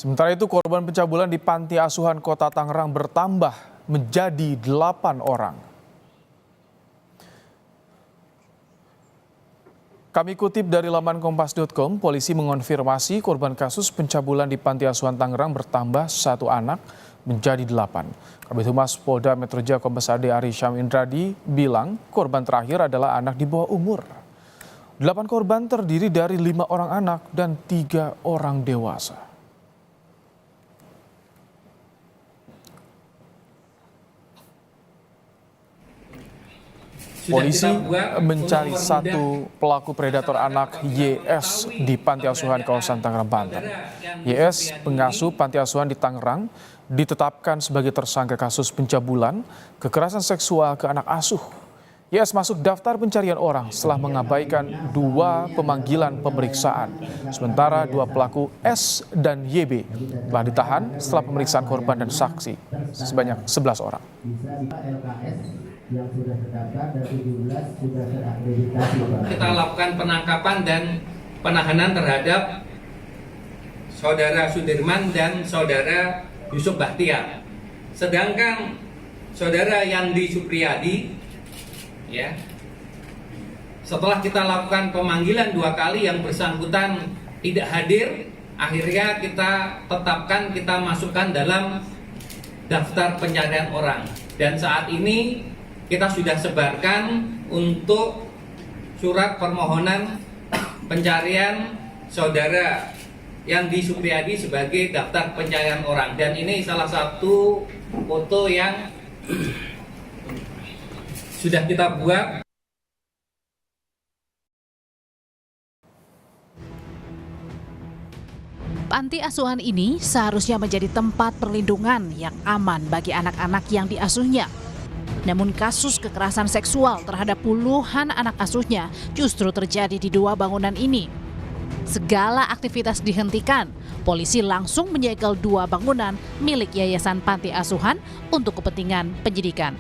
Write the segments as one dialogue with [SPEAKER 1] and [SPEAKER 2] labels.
[SPEAKER 1] Sementara itu korban pencabulan di Panti Asuhan Kota Tangerang bertambah menjadi 8 orang. Kami kutip dari laman kompas.com, polisi mengonfirmasi korban kasus pencabulan di Panti Asuhan Tangerang bertambah 1 anak menjadi 8. Kabid Humas Polda Metro Jaya Kombes Ade Ari Syam Indradi bilang korban terakhir adalah anak di bawah umur. 8 korban terdiri dari 5 orang anak dan 3 orang dewasa. Polisi mencari satu pelaku predator anak YS di Panti Asuhan kawasan Tangerang, Banten. YS, pengasuh Panti Asuhan di Tangerang, ditetapkan sebagai tersangka kasus pencabulan kekerasan seksual ke anak asuh. YS masuk daftar pencarian orang setelah mengabaikan 2 pemanggilan pemeriksaan. Sementara 2 pelaku S dan YB telah ditahan setelah pemeriksaan korban dan saksi sebanyak 11 orang.
[SPEAKER 2] Yang sudah terdaftar dan 17 sudah terakreditasi.
[SPEAKER 3] Kita lakukan penangkapan dan penahanan terhadap saudara Sudirman dan saudara Yusuf Bahtiar. Sedangkan saudara Yandi Supriyadi, ya, setelah kita lakukan pemanggilan 2 kali yang bersangkutan tidak hadir, akhirnya kita tetapkan, kita masukkan dalam daftar pencarian orang. Dan saat ini kita sudah sebarkan untuk surat permohonan pencarian saudara Yandi Supriyadi sebagai daftar pencarian orang. Dan ini salah satu foto yang sudah kita buat.
[SPEAKER 4] Panti asuhan ini seharusnya menjadi tempat perlindungan yang aman bagi anak-anak yang diasuhnya. Namun kasus kekerasan seksual terhadap puluhan anak asuhnya justru terjadi di 2 bangunan ini. Segala aktivitas dihentikan, polisi langsung menyegel 2 bangunan milik Yayasan Panti Asuhan untuk kepentingan penyidikan.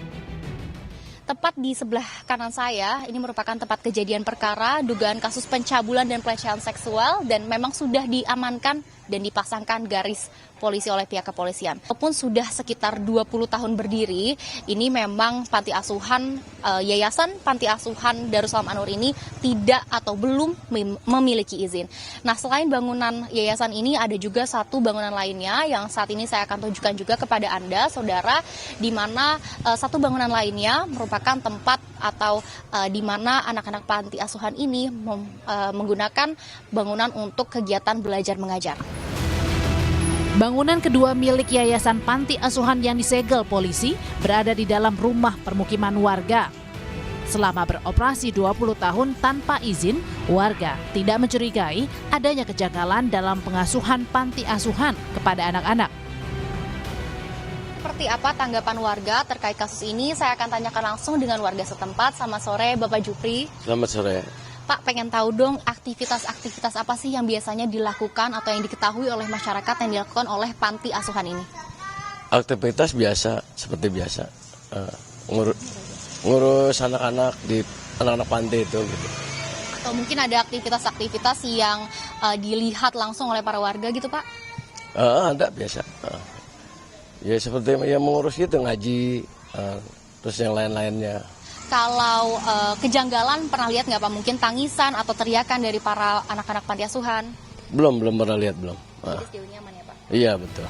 [SPEAKER 5] Tepat di sebelah kanan saya, ini merupakan tempat kejadian perkara dugaan kasus pencabulan dan pelecehan seksual dan memang sudah diamankan dan dipasangkan garis polisi oleh pihak kepolisian. Walaupun sudah sekitar 20 tahun berdiri, ini memang panti asuhan, Yayasan Panti Asuhan Darussalam An-Nur ini tidak atau belum memiliki izin. Nah, selain bangunan yayasan ini ada juga satu bangunan lainnya yang saat ini saya akan tunjukkan juga kepada Anda, saudara, di mana satu bangunan lainnya merupakan tempat atau di mana anak-anak panti asuhan ini menggunakan bangunan untuk kegiatan belajar mengajar.
[SPEAKER 4] Bangunan kedua milik Yayasan Panti Asuhan yang disegel polisi berada di dalam rumah permukiman warga. Selama beroperasi 20 tahun tanpa izin, warga tidak mencurigai adanya kejanggalan dalam pengasuhan panti asuhan kepada anak-anak.
[SPEAKER 5] Seperti apa tanggapan warga terkait kasus ini? Saya akan tanyakan langsung dengan warga setempat. Selamat sore, Bapak Jupri.
[SPEAKER 6] Selamat sore.
[SPEAKER 5] Pak, pengen tahu dong aktivitas-aktivitas apa sih yang biasanya dilakukan atau yang diketahui oleh masyarakat yang dilakukan oleh panti asuhan ini?
[SPEAKER 6] Aktivitas biasa, seperti biasa. Ngurus anak-anak di anak-anak panti itu gitu.
[SPEAKER 5] Atau mungkin ada aktivitas-aktivitas yang dilihat langsung oleh para warga gitu, Pak?
[SPEAKER 6] Ada biasa. Ya seperti yang mengurus gitu, ngaji, terus yang lain-lainnya.
[SPEAKER 5] Kalau kejanggalan pernah lihat nggak Pak? Mungkin tangisan atau teriakan dari para anak-anak panti asuhan?
[SPEAKER 6] Belum pernah lihat, belum.
[SPEAKER 5] Jadi sejauh ini aman ya Pak?
[SPEAKER 6] Iya, betul.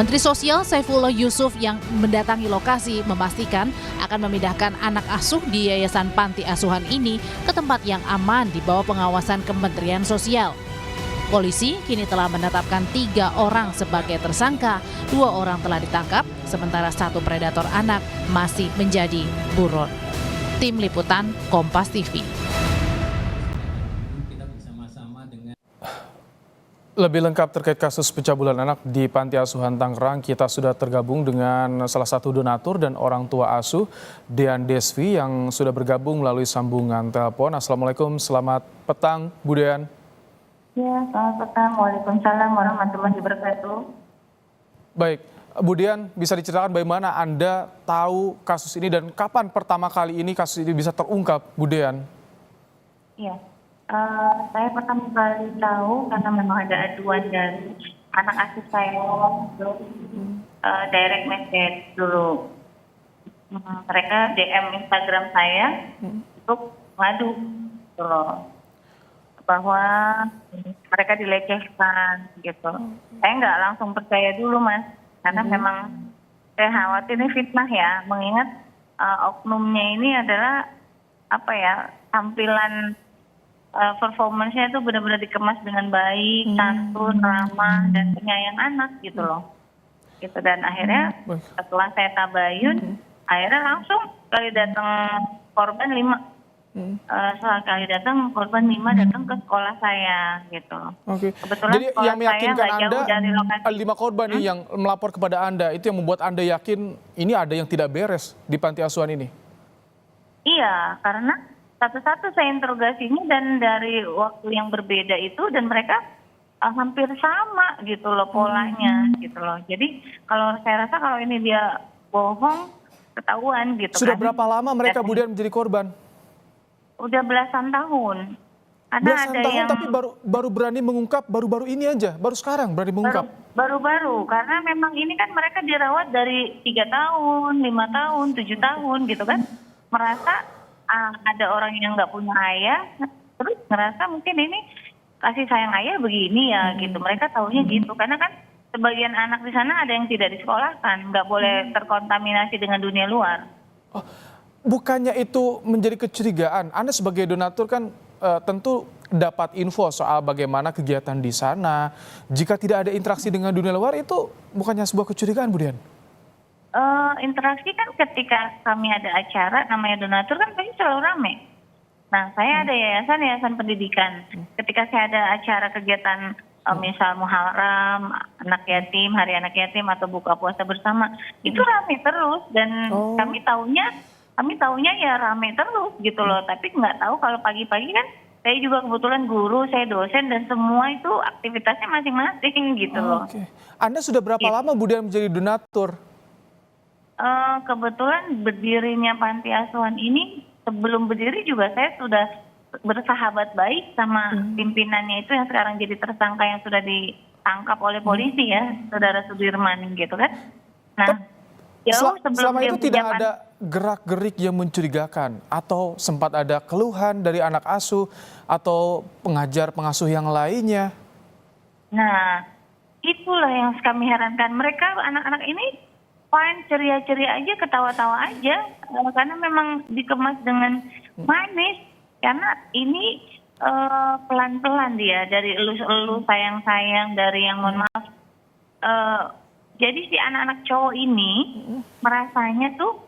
[SPEAKER 4] Menteri Sosial Saifullah Yusuf yang mendatangi lokasi memastikan akan memindahkan anak asuh di Yayasan Panti Asuhan ini ke tempat yang aman di bawah pengawasan Kementerian Sosial. Polisi kini telah menetapkan 3 orang sebagai tersangka, 2 orang telah ditangkap, sementara 1 predator anak masih menjadi buron. Tim Liputan Kompas TV.
[SPEAKER 1] Lebih lengkap terkait kasus pencabulan anak di Panti Asuhan Tangerang, kita sudah tergabung dengan salah satu donatur dan orang tua asuh, Dean Desvi, yang sudah bergabung melalui sambungan telepon. Assalamualaikum, selamat petang, Bu Dean.
[SPEAKER 7] Ya, selamat petang. Waalaikumsalam warahmatullahi wabarakatuh.
[SPEAKER 1] Baik, Bu Dean, bisa diceritakan bagaimana Anda tahu kasus ini dan kapan pertama kali ini kasus ini bisa terungkap, Bu Dean?
[SPEAKER 7] Iya, Saya pertama kali tahu karena memang ada aduan dari anak asuh saya, terus direct message dulu. Mereka DM Instagram saya untuk ngadu gitu loh, bahwa mereka dilecehkan gitu. Saya nggak langsung percaya dulu Mas, karena memang saya khawatir ini fitnah ya, mengingat oknumnya ini adalah apa ya, tampilan performance-nya itu benar-benar dikemas dengan baik, santun, ramah, dan penyayang anak gitu loh. Gitu, dan akhirnya setelah saya tabayun, akhirnya langsung kali datang korban 5. Setelah kali datang korban 5 datang ke sekolah saya gitu.
[SPEAKER 1] Oke.
[SPEAKER 7] Kebetulan
[SPEAKER 1] Jadi
[SPEAKER 7] sekolah
[SPEAKER 1] yang meyakinkan
[SPEAKER 7] saya nggak
[SPEAKER 1] Anda,
[SPEAKER 7] jauh dari lokasi.
[SPEAKER 1] 5 korban nih yang melapor kepada Anda, itu yang membuat Anda yakin ini ada yang tidak beres di panti asuhan ini?
[SPEAKER 7] Iya, karena satu-satu saya interogasinya dan dari waktu yang berbeda itu, dan mereka hampir sama gitu loh polanya gitu loh. Jadi kalau saya rasa kalau ini dia bohong ketahuan gitu.
[SPEAKER 1] Sudah
[SPEAKER 7] kan.
[SPEAKER 1] berapa lama mereka kemudian menjadi korban?
[SPEAKER 7] Udah belasan tahun. Karena
[SPEAKER 1] Belasan
[SPEAKER 7] ada
[SPEAKER 1] tahun
[SPEAKER 7] yang
[SPEAKER 1] tapi baru berani mengungkap baru-baru ini aja, baru sekarang berani mengungkap.
[SPEAKER 7] baru-baru karena memang ini kan mereka dirawat dari 3 tahun, 5 tahun, 7 tahun gitu kan. Merasa ada orang yang nggak punya ayah, terus ngerasa mungkin ini kasih sayang ayah begini ya gitu. Mereka taunya gitu, karena kan sebagian anak di sana ada yang tidak disekolahkan, nggak boleh terkontaminasi dengan dunia luar.
[SPEAKER 1] Oh, bukannya itu menjadi kecurigaan? Anda sebagai donatur kan tentu dapat info soal bagaimana kegiatan di sana. Jika tidak ada interaksi dengan dunia luar, itu bukannya sebuah kecurigaan, Bu Dian?
[SPEAKER 7] Interaksi kan ketika kami ada acara namanya donatur kan pasti selalu rame. Nah, saya ada yayasan pendidikan. Ketika saya ada acara kegiatan misal muharram, anak yatim, hari anak yatim atau buka puasa bersama, itu rame terus, dan kami taunya ya rame terus gitu loh. Tapi nggak tahu kalau pagi-pagi kan saya juga kebetulan guru, saya dosen, dan semua itu aktivitasnya masing-masing gitu loh.
[SPEAKER 1] Oke. Anda sudah berapa lama Bu Dian menjadi donatur?
[SPEAKER 7] Kebetulan berdirinya panti asuhan ini, sebelum berdiri juga saya sudah bersahabat baik sama pimpinannya itu yang sekarang jadi tersangka yang sudah ditangkap oleh polisi ya, Saudara Sudirman gitu kan. Nah, jauh sebelum
[SPEAKER 1] selama
[SPEAKER 7] dia
[SPEAKER 1] itu tidak
[SPEAKER 7] punya
[SPEAKER 1] ada gerak-gerik yang mencurigakan atau sempat ada keluhan dari anak asuh atau pengajar pengasuh yang lainnya?
[SPEAKER 7] Nah, itulah yang kami herankan. Mereka anak-anak ini fine, ceria-ceria aja, ketawa-tawa aja, karena memang dikemas dengan manis. Karena ini pelan-pelan dia, dari elus-elus, sayang-sayang, dari yang mohon maaf. Jadi si anak-anak cowok ini merasanya tuh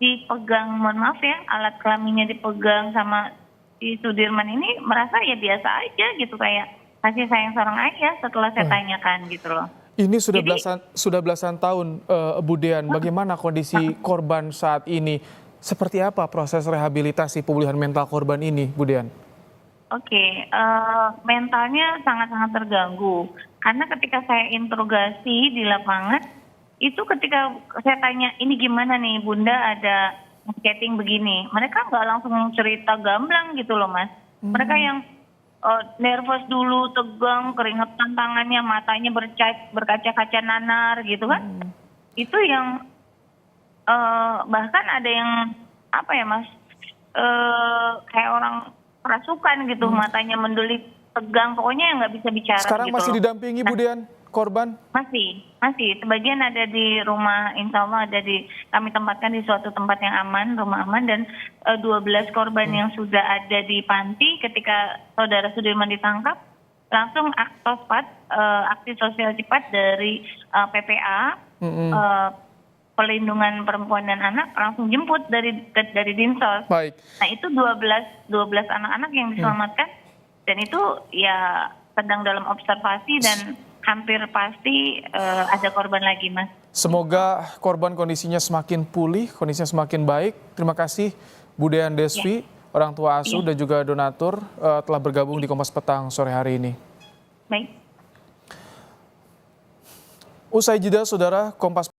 [SPEAKER 7] dipegang, mohon maaf ya, alat kelaminnya dipegang sama si Sudirman ini, merasa ya biasa aja gitu, kayak kasih sayang seorang ayah setelah saya tanyakan gitu loh.
[SPEAKER 1] Ini sudah belasan tahun, Bu Dian. Bagaimana kondisi korban saat ini? Seperti apa proses rehabilitasi pemulihan mental korban ini, Bu Dian?
[SPEAKER 7] Oke, mentalnya sangat-sangat terganggu. Karena ketika saya interogasi di lapangan, itu ketika saya tanya, ini gimana nih Bunda ada chatting begini. Mereka nggak langsung cerita gamblang gitu loh Mas. Mereka yang nervous dulu, tegang, keringetan tangannya, matanya berkaca-kaca nanar gitu kan. Itu yang bahkan ada yang apa ya Mas, kayak orang kerasukan gitu, matanya mendelik, tegang, pokoknya yang nggak bisa bicara.
[SPEAKER 1] Sekarang
[SPEAKER 7] gitu
[SPEAKER 1] masih
[SPEAKER 7] loh.
[SPEAKER 1] didampingi Bu Dian korban?
[SPEAKER 7] Masih. Sebagian ada di rumah, insya Allah kami tempatkan di suatu tempat yang aman, rumah aman, dan 12 korban yang sudah ada di panti ketika Saudara Sudirman ditangkap, langsung aksi sosial cepat dari PPA, Pelindungan Perempuan dan Anak, langsung jemput dari Dinsos.
[SPEAKER 1] Baik.
[SPEAKER 7] Nah itu 12 anak-anak yang diselamatkan, dan itu ya sedang dalam observasi dan hampir pasti ada korban lagi, Mas.
[SPEAKER 1] Semoga korban kondisinya semakin pulih, kondisinya semakin baik. Terima kasih Bu Dian Desvi, orang tua asuh dan juga donatur telah bergabung di Kompas Petang sore hari ini.
[SPEAKER 7] Baik.
[SPEAKER 1] Usai jeda, Saudara, Kompas